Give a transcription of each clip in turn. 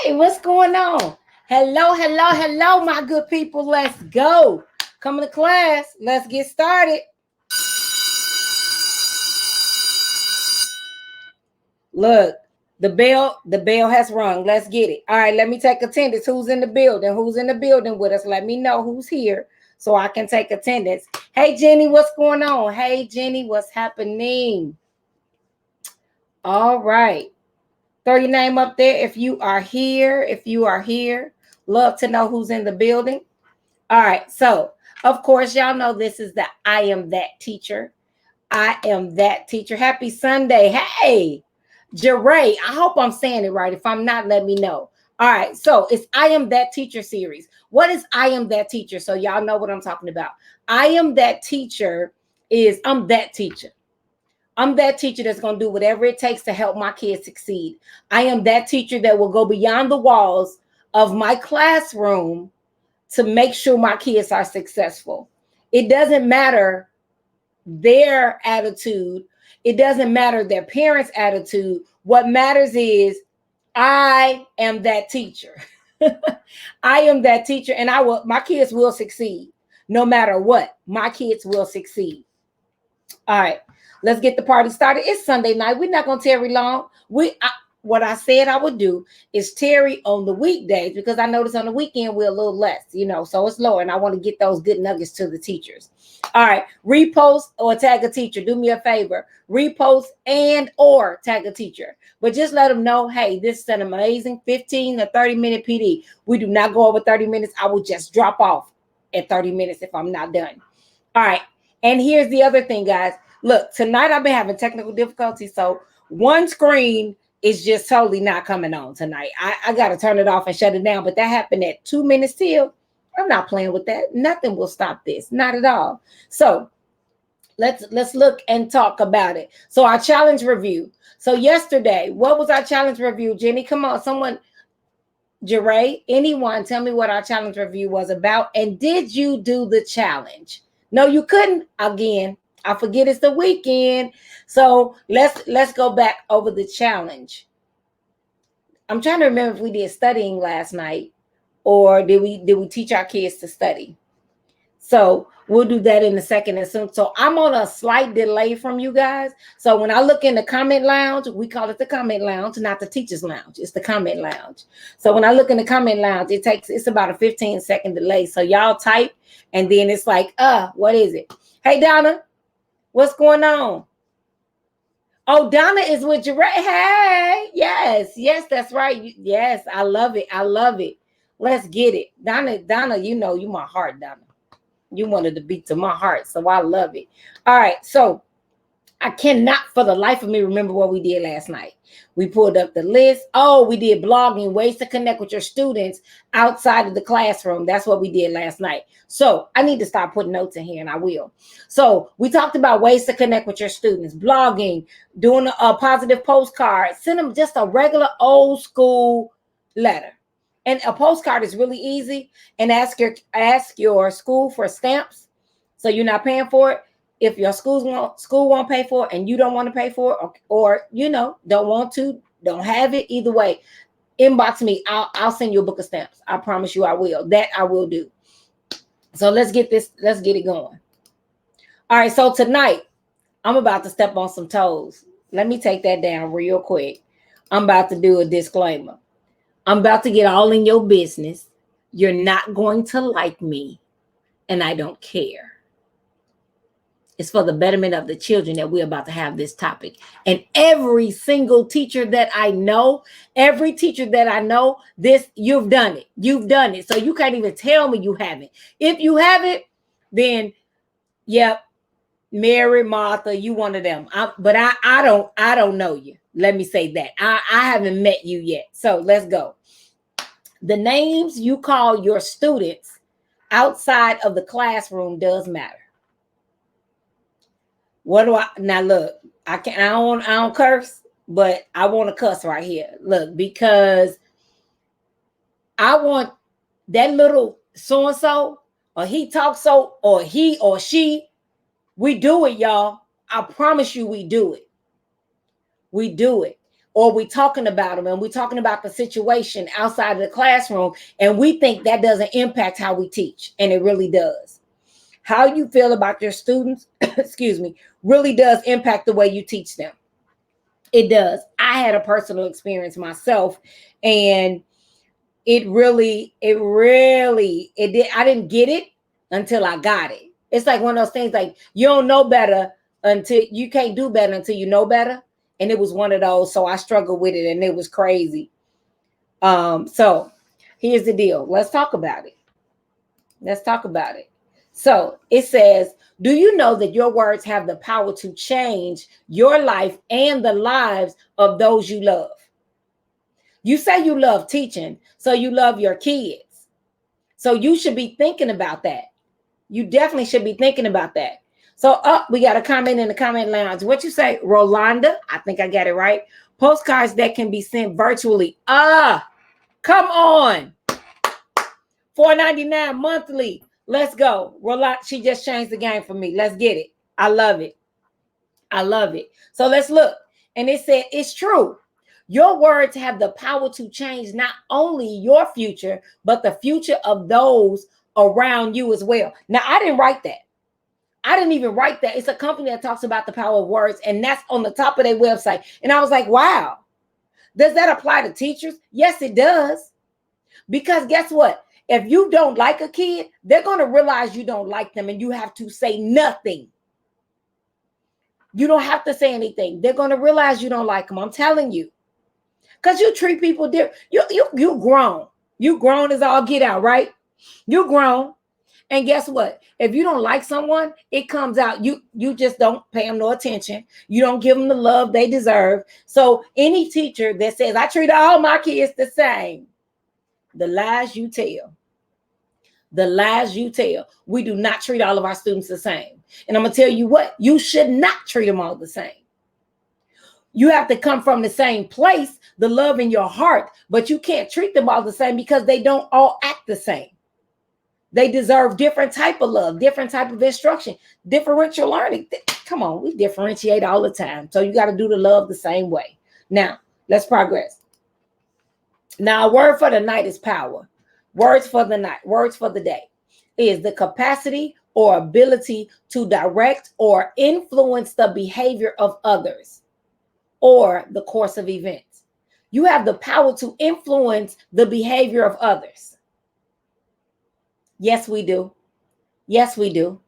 Hey, what's going on? Hello, hello, hello, my good people. Let's go. Coming to class. Let's get started. Look, the bell has rung. Let's get it. All right, let me take attendance. Who's in the building? Who's in the building with us? Let me know who's here so I can take attendance. Hey, Jenny, what's going on? Hey, Jenny, what's happening? All right. Throw your name up there if you are here. If you are here, love to know who's in the building. All right. So, of course, y'all know this is the I Am That Teacher. I am that teacher. Happy Sunday. Hey, Jeray. I hope I'm saying it right. If I'm not, let me know. All right. So, it's I Am That Teacher series. What is I Am That Teacher? So, y'all know what I'm talking about. I Am That Teacher is I'm that teacher. I'm that teacher that's going to do whatever it takes to help my kids succeed. I am that teacher that will go beyond the walls of my classroom to make sure my kids are successful. It doesn't matter their attitude. It doesn't matter their parents' attitude. What matters is I am that teacher. I am that teacher, and my kids will succeed no matter what. My kids will succeed. All right, let's get the party started. It's Sunday night. We're not going to tarry long. What I said I would do is tarry on the weekdays because I notice on the weekend we're a little less, so it's lower, and I want to get those good nuggets to the teachers. All right, repost or tag a teacher. Do me a favor. Repost and or tag a teacher. But just let them know, hey, this is an amazing 15 to 30-minute PD. We do not go over 30 minutes. I will just drop off at 30 minutes if I'm not done. All right. And here's the other thing, guys. Look, tonight I've been having technical difficulties. So one screen is just totally not coming on tonight. I got to turn it off and shut it down. But that happened at 2 minutes till. I'm not playing with that. Nothing will stop this. Not at all. So let's look and talk about it. So our challenge review. So yesterday, what was our challenge review? Jenny, come on. Someone, Jeray, anyone, tell me what our challenge review was about. And did you do the challenge? No, you couldn't. Again, I forget it's the weekend. So let's go back over the challenge. I'm trying to remember if we did studying last night or did we teach our kids to study? So we'll do that in a second. And so I'm on a slight delay from you guys. So when I look in the comment lounge, we call it the comment lounge, not the teacher's lounge. It's the comment lounge. So when I look in the comment lounge, it's about a 15-second delay. So y'all type and then it's like, what is it? Hey, Donna, what's going on? Oh, Donna is with you. Hey, yes, that's right. Yes, I love it. I love it. Let's get it. Donna, you know you my heart, Donna. You wanted to beat to my heart, so I love it. All right, so I cannot for the life of me remember what we did last night. We pulled up the list. Oh, we did blogging, ways to connect with your students outside of the classroom. That's what we did last night. So I need to start putting notes in here, and I will. So we talked about ways to connect with your students, blogging, doing a positive postcard, send them just a regular old school letter. And a postcard is really easy. And ask your school for stamps, so you're not paying for it. If your school won't pay for it and you don't want to pay for it, or don't want to, don't have it, either way, inbox me. I'll send you a book of stamps. I promise you I will. That I will do. So let's get it going. All right, so tonight I'm about to step on some toes. Let me take that down real quick. I'm about to do a disclaimer. I'm about to get all in your business. You're not going to like me, and I don't care. It's for the betterment of the children that we're about to have this topic. And every single teacher that I know, this, you've done it. You've done it. So you can't even tell me you haven't. If you haven't, then, yep, Mary, Martha, you one of them. But I don't know you. Let me say that. I haven't met you yet. So let's go. The names you call your students outside of the classroom does matter. What do now look, I don't curse, but I want to cuss right here. Look, because I want that little so-and-so, or he talks so, or he or she, we do it, y'all. I promise you we do it. We do it. or we're talking about them and we're talking about the situation outside of the classroom, and we think that doesn't impact how we teach, and it really does. How you feel about your students, excuse me, really does impact the way you teach them. It does. I had a personal experience myself, and it did. I didn't get it until I got it. It's like one of those things, like you don't know better until you can't do better until you know better. And it was one of those. So I struggled with it, and it was crazy. So here's the deal. Let's talk about it. Let's talk about it. So it says, do you know that your words have the power to change your life and the lives of those you love? You say you love teaching, so you love your kids. So you should be thinking about that. You definitely should be thinking about that. So we got a comment in the comment lounge. What you say, Rolanda? I think I got it right. Postcards that can be sent virtually. Come on. $4.99 monthly. Let's go. Rolanda, she just changed the game for me. Let's get it. I love it. I love it. So let's look. And it said, it's true. Your words have the power to change not only your future, but the future of those around you as well. Now, I didn't write that. I didn't even write that. It's a company that talks about the power of words, and that's on the top of their website. And I was like, wow, does that apply to teachers? Yes, it does. Because guess what? If you don't like a kid, they're going to realize you don't like them, and you have to say nothing. You don't have to say anything. They're going to realize you don't like them. I'm telling you. Because you treat people different. You grown. You grown as all get out, right? You grown. And guess what? If you don't like someone, it comes out. You just don't pay them no attention. You don't give them the love they deserve. So any teacher that says, I treat all my kids the same, the lies you tell. The lies you tell. We do not treat all of our students the same. And I'm going to tell you what, you should not treat them all the same. You have to come from the same place, the love in your heart, but you can't treat them all the same because they don't all act the same. They deserve different type of love, different type of instruction, differential learning. Come on, we differentiate all the time. So you got to do the love the same way. Now, let's progress. Now, a word for the night is power. Words for the night, words for the day is the capacity or ability to direct or influence the behavior of others or the course of events. You have the power to influence the behavior of others. Yes, we do. Yes, we do.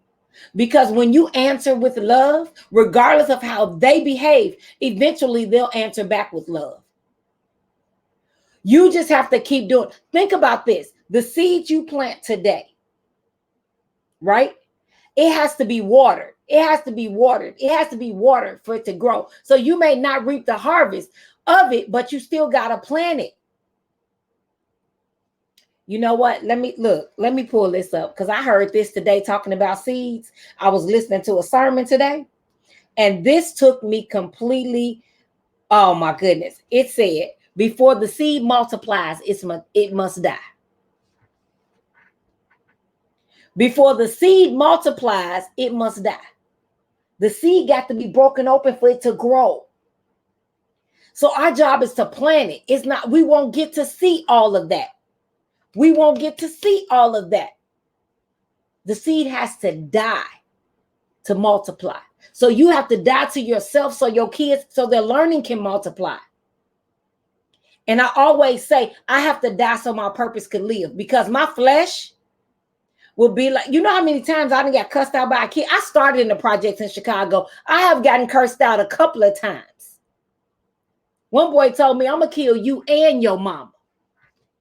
Because when you answer with love, regardless of how they behave, eventually they'll answer back with love. You just have to keep doing. Think about this. The seed you plant today, right? It has to be watered. It has to be watered. It has to be watered for it to grow. So you may not reap the harvest of it, but you still got to plant it. You know what? Let me pull this up because I heard this today talking about seeds. I was listening to a sermon today, and this took me completely. Oh my goodness. It said, before the seed multiplies, it must die. Before the seed multiplies, it must die. The seed got to be broken open for it to grow. So our job is to plant it. It's not, we won't get to see all of that. We won't get to see all of that. The seed has to die to multiply. So you have to die to yourself so your kids, so their learning can multiply. And I always say, I have to die so my purpose can live, because my flesh will be like, you know how many times I done got cussed out by a kid? I started in the projects in Chicago. I have gotten cursed out a couple of times. One boy told me, I'm going to kill you and your mama.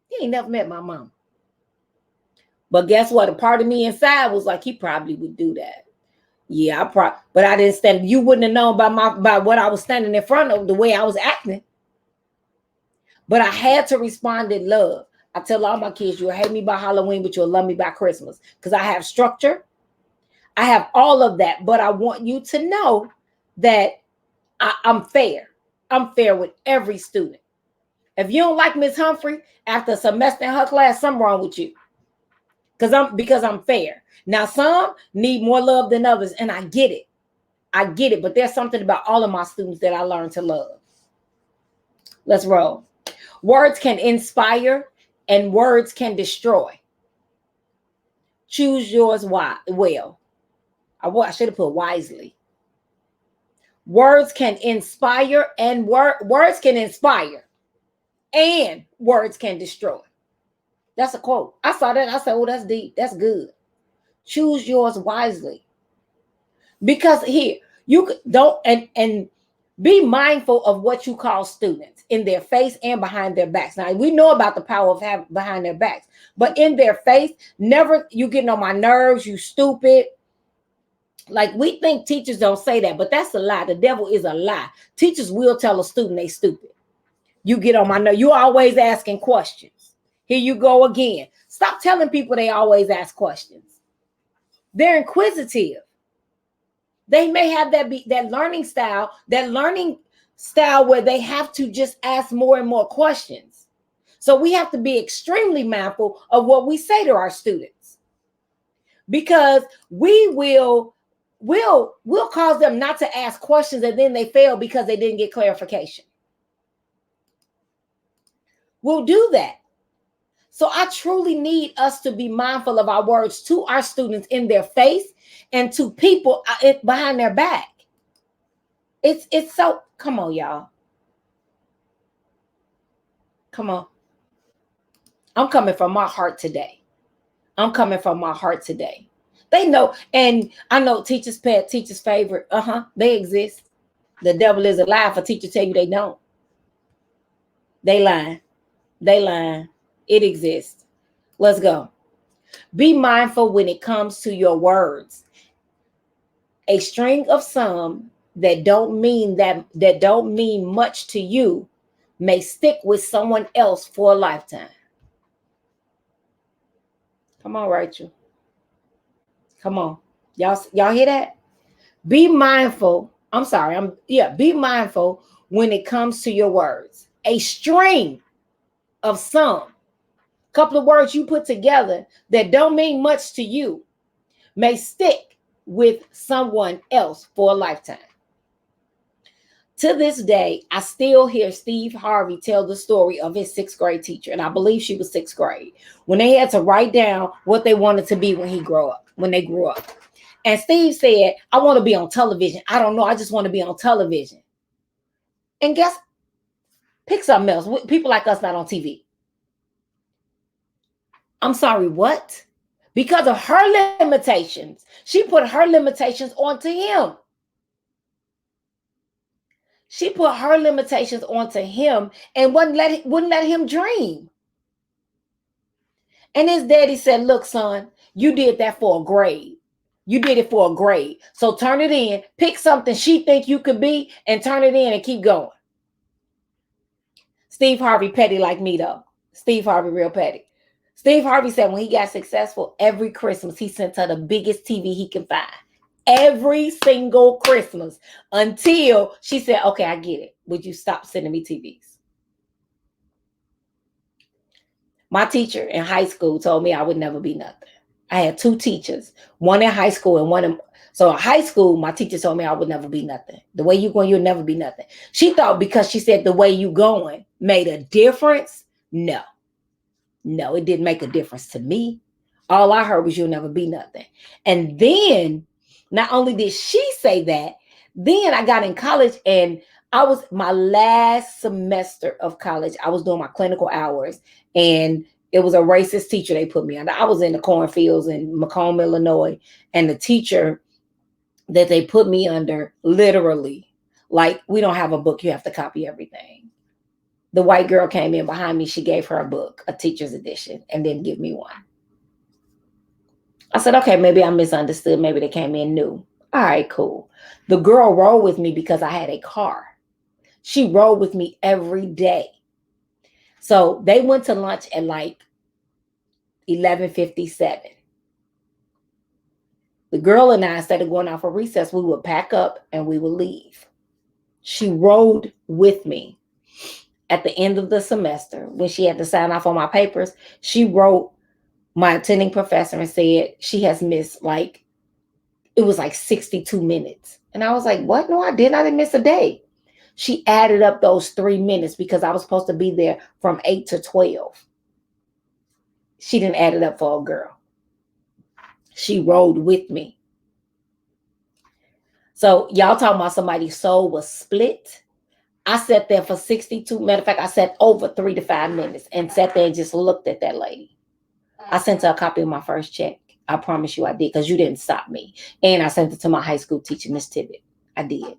He ain't never met my mama. But guess what? A part of me inside was like, he probably would do that. Yeah, but I didn't stand. You wouldn't have known by what I was standing in front of, the way I was acting. But I had to respond in love. I tell all my kids, you'll hate me by Halloween, but you'll love me by Christmas. Because I have structure. I have all of that. But I want you to know that I'm fair. I'm fair with every student. If you don't like Miss Humphrey after a semester in her class, something wrong with you. Because I'm fair. Now, some need more love than others, and I get it. I get it. But there's something about all of my students that I learned to love. Let's roll. Words can inspire and words can destroy. Choose yours well. I should have put wisely. Words can inspire and words can inspire and words can destroy. That's a quote. I saw that. I said, oh, that's deep. That's good. Choose yours wisely. Because here, you don't, and be mindful of what you call students in their face and behind their backs. Now, we know about the power of having behind their backs, but in their face, never, you getting on my nerves, you stupid. Like, we think teachers don't say that, but that's a lie. The devil is a lie. Teachers will tell a student they stupid. You get on my nerves. You always asking questions. Here you go again. Stop telling people they always ask questions. They're inquisitive. They may have that learning style where they have to just ask more and more questions. So we have to be extremely mindful of what we say to our students, because we'll cause them not to ask questions and then they fail because they didn't get clarification. We'll do that. So I truly need us to be mindful of our words to our students in their face and to people behind their back. It's so, come on, y'all. Come on. I'm coming from my heart today. I'm coming from my heart today. They know, and I know teacher's pet, teacher's favorite. They exist. The devil is a lie for teachers tell you they don't. They lying. They lying. It exists. Let's go. Be mindful when it comes to your words. A string of some that don't mean much to you may stick with someone else for a lifetime. Come on, Rachel. Come on. Y'all hear that? Be mindful. Be mindful when it comes to your words. A string of some, couple of words you put together that don't mean much to you may stick with someone else for a lifetime. To this day, I still hear Steve Harvey tell the story of his 6th grade teacher, and I believe she was 6th grade, when they had to write down what they wanted to be when they grew up. And Steve said, I want to be on television. I don't know. I just want to be on television. And pick something else. People like us not on TV. I'm sorry, what? Because of her limitations, she put her limitations onto him. She put her limitations onto him and wouldn't let him dream. And his daddy said, look, son, you did that for a grade. You did it for a grade. So turn it in, pick something she think you could be and turn it in and keep going. Steve Harvey petty like me though. Steve Harvey real petty. Steve Harvey said when he got successful, every Christmas, he sent her the biggest TV he can find. Every single Christmas, until she said, okay, I get it. Would you stop sending me TVs? My teacher in high school told me I would never be nothing. I had 2 teachers, one in high school and one in, so in high school, my teacher told me I would never be nothing. The way you going, you'll never be nothing. She thought because she said the way you going made a difference. No, it didn't make a difference to me. All I heard was you'll never be nothing. And then not only did she say that, then I got in college and I was my last semester of college. I was doing my clinical hours and it was a racist teacher they put me under. I was in the cornfields in Macomb, Illinois, and the teacher that they put me under, literally, like, we don't have a book, you have to copy everything. The white girl came in behind me, she gave her a book, a teacher's edition, and didn't give me one. I said, okay, maybe I misunderstood, maybe they came in new. All right, cool. The girl rode with me because I had a car. She rode with me every day. So they went to lunch at like 11:57. The girl and I, instead of going out for recess, we would pack up and we would leave. She rode with me at the end of the semester when she had to sign off on my papers. She wrote my attending professor and said she has missed it was like 62 minutes. And I was like, what? No, I didn't. I didn't miss a day. She added up those 3 minutes because I was supposed to be there from 8 to 12. She didn't add it up for a girl. She rolled with me. So y'all talking about somebody's soul was split. I sat there for 62. Matter of fact, I sat over 3 to 5 minutes and sat there and just looked at that lady. I sent her a copy of my first check. I promise you I did, because you didn't stop me. And I sent it to my high school teacher, Miss Tibbet. I did.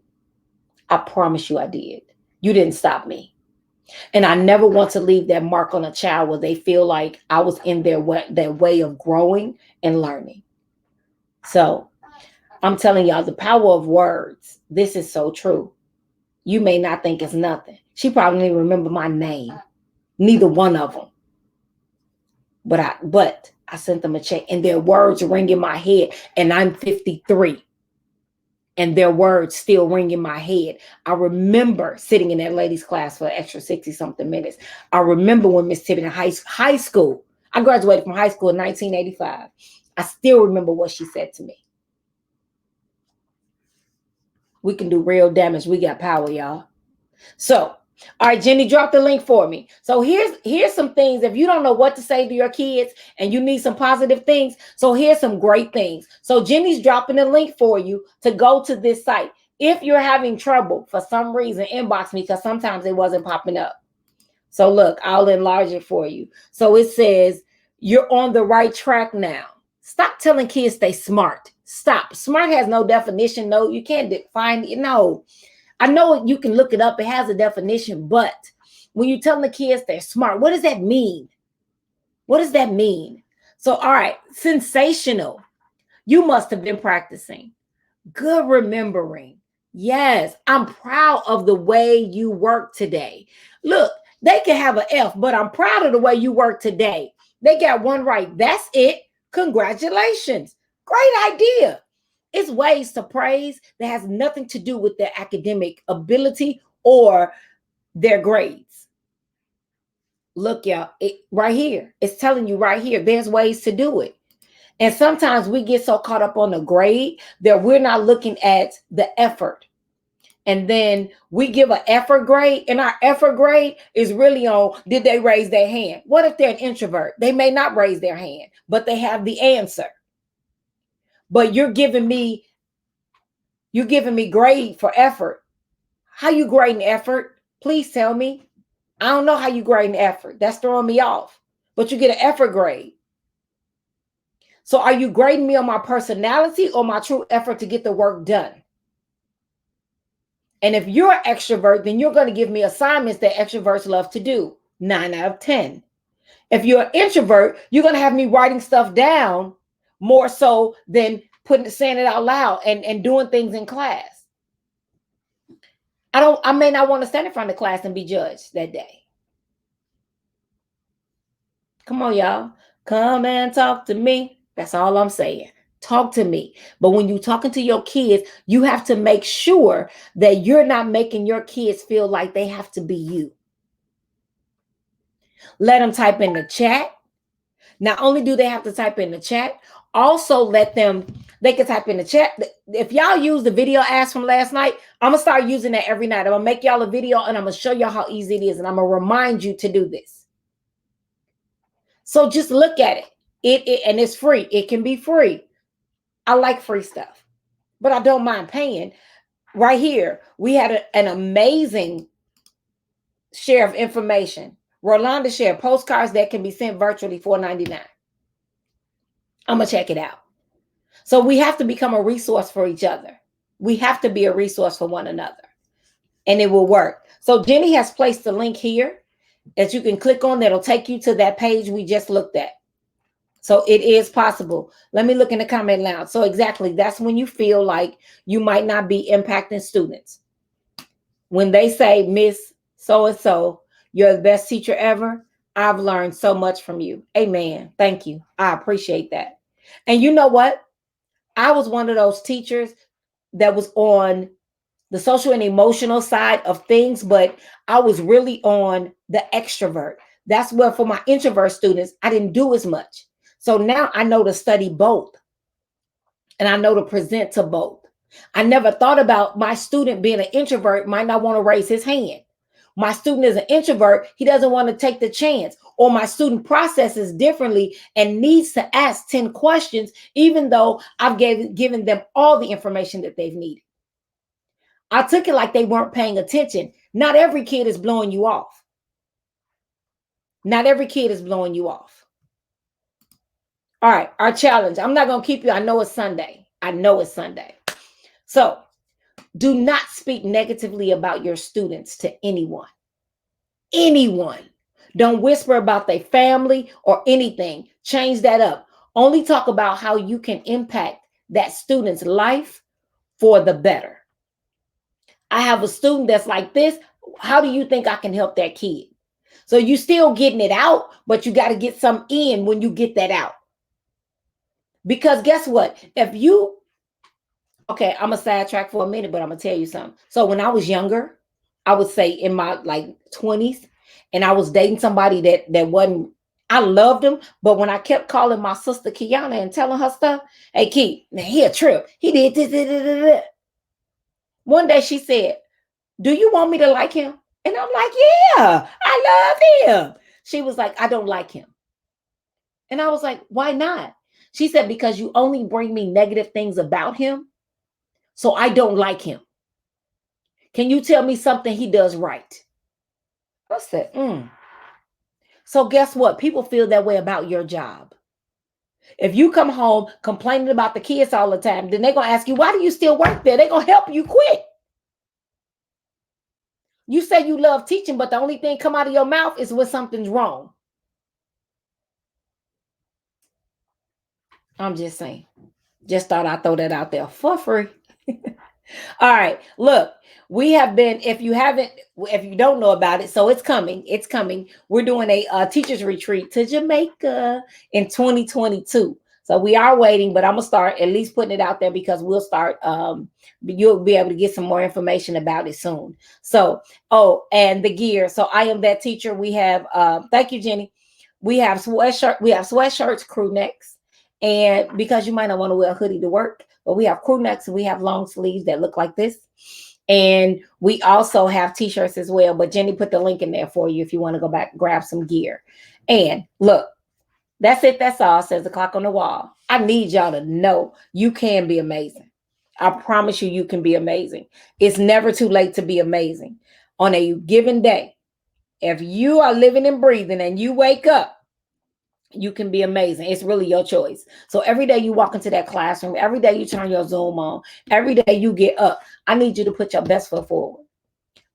I promise you I did. You didn't stop me. And I never want to leave that mark on a child where they feel like I was in their way of growing and learning. So I'm telling y'all, the power of words. This is so true. You may not think it's nothing. She probably didn't remember my name. Neither one of them. But I sent them a check, and their words ring in my head, and I'm 53. And their words still ring in my head. I remember sitting in that lady's class for an extra 60-something minutes. I remember when Miss Tibbet in high school, I graduated from high school in 1985. I still remember what she said to me. We can do real damage. We got power, y'all. So, all right, Jenny, drop the link for me. So here's some things. If you don't know what to say to your kids and you need some positive things, so here's some great things. So Jenny's dropping a link for you to go to this site. If you're having trouble for some reason, inbox me, because sometimes it wasn't popping up. So look, I'll enlarge it for you. So it says, you're on the right track now. Stop telling kids they smart. Stop. Smart has no definition. No, you can't define it. No. I know you can look it up. It has a definition, but when you tell the kids they're smart, what does that mean? What does that mean? So, all right, sensational. You must have been practicing. Good remembering. Yes, I'm proud of the way you work today. Look, they can have an F, but I'm proud of the way you work today. They got one right. That's it. Congratulations. Great idea. It's ways to praise that has nothing to do with their academic ability or their grades. Look, y'all, right here. It's telling you right here. There's ways to do it. And sometimes we get so caught up on the grade that we're not looking at the effort. And then we give an effort grade, and our effort grade is really on, did they raise their hand? What if they're an introvert? They may not raise their hand, but they have the answer. But you're giving me grade for effort. How you grading effort? Please tell me. I don't know how you grading effort. That's throwing me off. But you get an effort grade. So are you grading me on my personality or my true effort to get the work done? And if you're an extrovert, then you're going to give me assignments that extroverts love to do. 9 out of 10. If you're an introvert, you're going to have me writing stuff down more so than saying it out loud and doing things in class. I may not want to stand in front of class and be judged that day. Come on, y'all. Come and talk to me. That's all I'm saying. Talk to me. But when you're talking to your kids, you have to make sure that you're not making your kids feel like they have to be you. Let them type in the chat. Not only do they have to type in the chat, also they can type in the chat. If y'all use the video ask from last night, I'm going to start using that every night. I'm going to make y'all a video and I'm going to show y'all how easy it is. And I'm going to remind you to do this. So just look at it. And it's free. It can be free. I like free stuff, but I don't mind paying. Right here, we had an amazing share of information. Rolanda shared postcards that can be sent virtually, $4.99. I'm going to check it out. So we have to become a resource for each other. We have to be a resource for one another, and it will work. So Jenny has placed the link here that you can click on that'll take you to that page we just looked at. So it is possible. Let me look in the comment lounge. So exactly, that's when you feel like you might not be impacting students. When they say, Miss So-and-so, you're the best teacher ever. I've learned so much from you. Amen. Thank you. I appreciate that. And you know what? I was one of those teachers that was on the social and emotional side of things, but I was really on the extrovert. That's where for my introvert students, I didn't do as much. So now I know to study both. And I know to present to both. I never thought about my student being an introvert might not want to raise his hand. My student is an introvert, he doesn't want to take the chance. Or my student processes differently and needs to ask 10 questions, even though I've given them all the information that they've needed. I took it like they weren't paying attention. Not every kid is blowing you off. Not every kid is blowing you off. All right, our challenge. I'm not going to keep you. I know it's Sunday. I know it's Sunday. So do not speak negatively about your students to anyone. Anyone. Don't whisper about their family or anything. Change that up. Only talk about how you can impact that student's life for the better. I have a student that's like this. How do you think I can help that kid? So you still getting it out, but you got to get some in when you get that out. Because guess what? If you, okay, I'm a sidetrack for a minute, but I'm gonna tell you something. So when I was younger, I would say in my like 20s, and I was dating somebody that wasn't, I loved him, but when I kept calling my sister Kiana and telling her stuff, hey Key, now he a trip. He did this. One day she said, do you want me to like him? And I'm like, yeah, I love him. She was like, I don't like him. And I was like, why not? She said, because you only bring me negative things about him. So I don't like him. Can you tell me something he does right? I said, So guess what? People feel that way about your job. If you come home complaining about the kids all the time, then they're going to ask you, why do you still work there? They're going to help you quit. You say you love teaching, but the only thing come out of your mouth is when something's wrong. I'm just saying. Just thought I'd throw that out there for free. All right, look, we have been, if you don't know about it, so it's coming. We're doing a teachers retreat to Jamaica in 2022. So we are waiting, but I'm gonna start at least putting it out there because we'll start. You'll be able to get some more information about it soon. So, and the gear. So I am that teacher. We have, thank you, Jenny. We have sweatshirts, crew necks. And because you might not want to wear a hoodie to work, but we have crew necks and we have long sleeves that look like this. And we also have t-shirts as well. But Jenny put the link in there for you if you want to go back, grab some gear. And look, that's it. That's all, says the clock on the wall. I need y'all to know you can be amazing. I promise you, you can be amazing. It's never too late to be amazing. On a given day, if you are living and breathing and you wake up, you can be amazing. It's really your choice. So every day you walk into that classroom, every day you turn your Zoom on, every day you get up, I need you to put your best foot forward.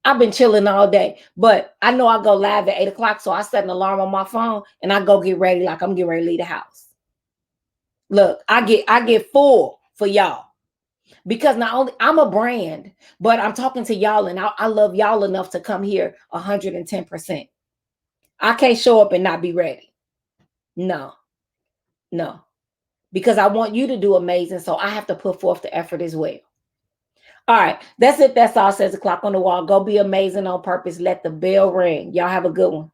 I've been chilling all day, but I know I go live at 8 o'clock. So I set an alarm on my phone and I go get ready like I'm getting ready to leave the house. Look, I get full for y'all. Because not only I'm a brand, but I'm talking to y'all and I love y'all enough to come here 110%. I can't show up and not be ready. No, because I want you to do amazing. So I have to put forth the effort as well. All right, that's it. That's all, says the clock on the wall. Go be amazing on purpose. Let the bell ring. Y'all have a good one.